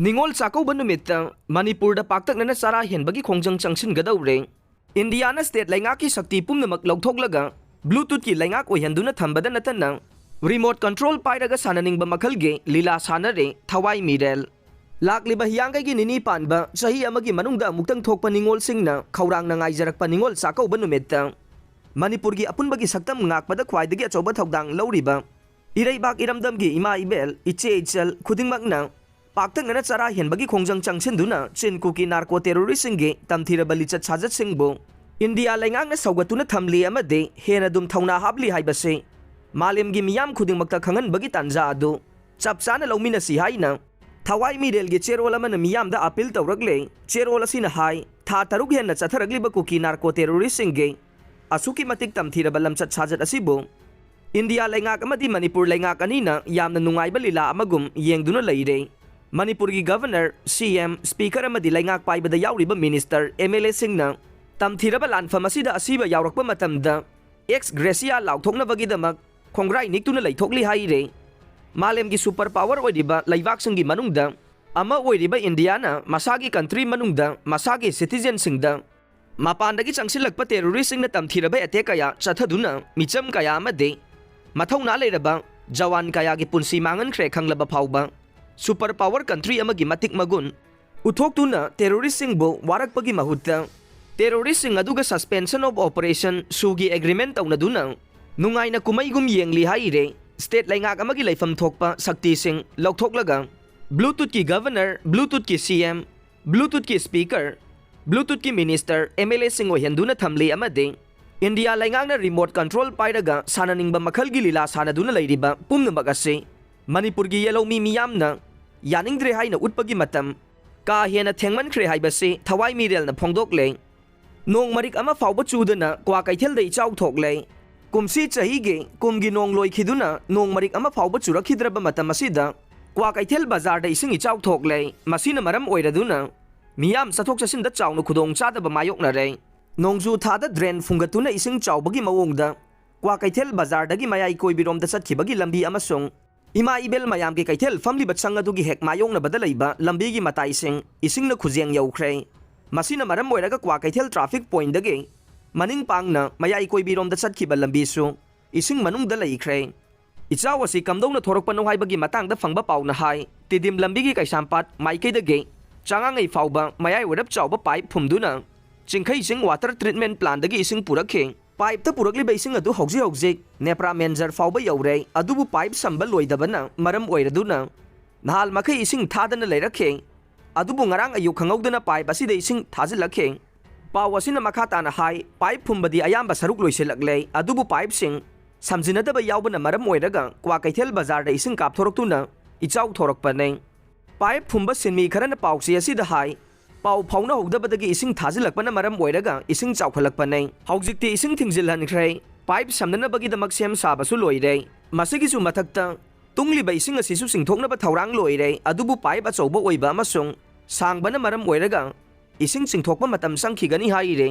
निंगोल चाकौबा नुमित्ता मणिपुरदा पाक्तकनना चारा हेनबगी खोंजंग चंगसिनगदौरे Indiana state लैंगाकी शक्ति पुनमक लौथोकलगा bluetooth की लैंगाक ओयहंदुना थंबदा नतना रिमोट कंट्रोल पाइरगा साननिंगबा मखलगे लीला सानरे थवाई मिरेल लाकलिबा हियांगैगी निनी पानबा चही अमगी मनुंगदा अमुक्तंग थोकपा निंगोल सिंगना खौरांगना ngaijरकपा निंगोल चाकौबा नुमित्ता मणिपुरगी अपुनबगी सक्तम ngakpada ख्वाइदगी अचौबा थौदांग लौरिबा इरैबाक इरमदमगी इमा इबेल इचे इचल खुदिंगमकना पाक्तंगना चारा हेनबगी खोंजंग चंगसिनदुना चिनकुकी नार्को टेररिस्टसिंगे तमथिरबा लिचत साजतसिंगबो इंडिया लैंगांगना सौगतुना थमली अमदे हेना दुम थौना हाबली हाइबसे मालेमगी मियाम खुदिंगमक्ता खंगनबगी तांजा अदु चपचाना लौमिनसी हाइना थवाई मिरेलगी चेरोल अमना मियामदा अपील तौरगले चेरोल असिना हाई था तरुक हेना चथरगलिबा कुकी नार्को टेररिस्टसिंगे असुकी मतिक तमथिरबा लमचत साजत असिबो इंडिया लैंगाक अमदी मणिपुर लैंगाक अनिना यामना नुंगाइबा लीला अमगुम येंगदुना लैरे मणिपुर की गवर्नर सीएम स्पीकर अमदी लैंगाक पाइबदा यावरिबा मिनिस्टर एमएलए सिंगना तमथिरबा लानफम असिदा असिबा यावरकपा मतमदा एक्स ग्रेसिया लाउथोकनबगीदमक खोंग्राई निक्तुना लैथोकली हाइरे मालेमगी सुपर पावर ओइरिबा लैवाकसिंगी मनुंगदा अमा ओइरिबा इंडियाना मसागी कंट्री मनुंगदा मसागी सिटीजन सिंगदा मापानदगी चंगसिलकपा टेररिस्टसिंगना तमथिरबा अटैक कया चथदुना मिचम कया अमदे मथौना लेरबा जवान कयागी पुंसी मांगनख्रे खंगलबा फावबा सुपर पावर कंट्री अमगी मतिक मगुन उथोक्तुना टेररिस्टसिंगबो वारकपगी महुत्ता टेररिस्टसिंग अदुगा सस्पेंशन ऑफ ऑपरेशन सुगी एग्रीमेंट तौनदुना नुंगाइना कुमैगुम येंगली हाइरे स्टेट लैंगाक अमगी लैफम थोकपा शक्तिसिंग लौथोकलगा ब्लूटूथ की गवर्नर ब्लूटूथ की सीएम ब्लूटूथ की स्पीकर ब्लूटूथ की मिनिस्टर एमएलए सिंग ओहेंदुना थमली अमदे इंडिया लैंगांगना रिमोट कंट्रोल पाइरगा साननिंगबा मखलगी लीला सानदुना लैरिबा पुमनमक असे मणिपुरगी येलौमी मियामना यानिंगद्रे हाइना उटपगी मतम का हेना थेंगमनख्रे हाइबसे थवाई मिरेलना फोंदोकले नोंग मरिक अमा फावबा चुदना क्वा कैथेलदै चाउ थोकले कुमसी चहीगे कुमगी नोंग लोइखिदुना नोंग मरिक अमा फावबा चुरखिद्रबा मतम असिदा क्वा कैथेल बाजारदा इसिंग इचाउ थोकले मसिना मरम ओइरदुना मियाम चथोक चसिनदा चाउना खुदोंग चादबा मायोकनरे नोंजु थादा ड्रेन फुंगतुना इसिंग चाउबगी मवोंगदा क्वा कैथेल बाजारदगी मयाई कोइबिरोमदा चतखिबगी लंबी अमसुंग इमा इबेल मयाम के कैथेल फमलिबा चंगदुगी हेक मायोंगनबदा लैबा लंबीगी मताइसिंग इसिंगना खुजेंग यौख्रे मसिना मरम ओइरगा क्वा कैथेल ट्रैफिक पॉइंट दगे मनिंग पांगना मयाई कोइबिरोमदा चतखिबा लंबीसु इसिंग मनुंगदा लैख्रे इचाव असि कमदौना थोरकपनो हाइबगी मतांगदा फंगबा पाउना हाई तिदिम लंबीगी कैसामपात माइकैदगे चांगांगै फावबा मयाई वरप चावबा पाइप फुमदुना चिंखैसिंग वाटर ट्रीटमेंट प्लान दगी इसिंग पुरखे पाइप ता पुरकलिबा इसिंग अदु हौजी नेप्रा मेंजर फावबा यौरे अदुबु पाइप संबल लोइदबना मरम ओइरदुना नहाल मखै इसिंग थादना लैरखे अदुबु ngarang ayu khangौदना पाइप असिदा इसिंग थाजिलखे पाव असिना मखा ताना हाई पाइप फुमबदी अयाम्बा सरुक लोइसिलकले अदुबु पाइप सिंग समजिनदबा यावबना मरम ओइरगा क्वा कैथेल बाजारदा इसिंग कापथोरक्तुना इचाउ थोरकपने पाइप फुमबा सिनमी खरना पाउसी असिदा हाई पाउ फाउना होगदबदगी इसिंग थाजिलकपना मरम ओइरगा इसिंग चाउखलकपने हौजिकते इसिंग थिंजिलहनख्रे पाइप समदनबगीदमक सेम साबसु लोइरे मसिगिसु मथक्ता तुंगलिबा इसिंग असिसु सिंथोकनबा थौरांग लोइरे अदुबु पाइप अचौबा ओइबा अमसुंग सांगबना मरम ओइरगा इसिंग सिंथोकपा मतम संखिगनी हाइरे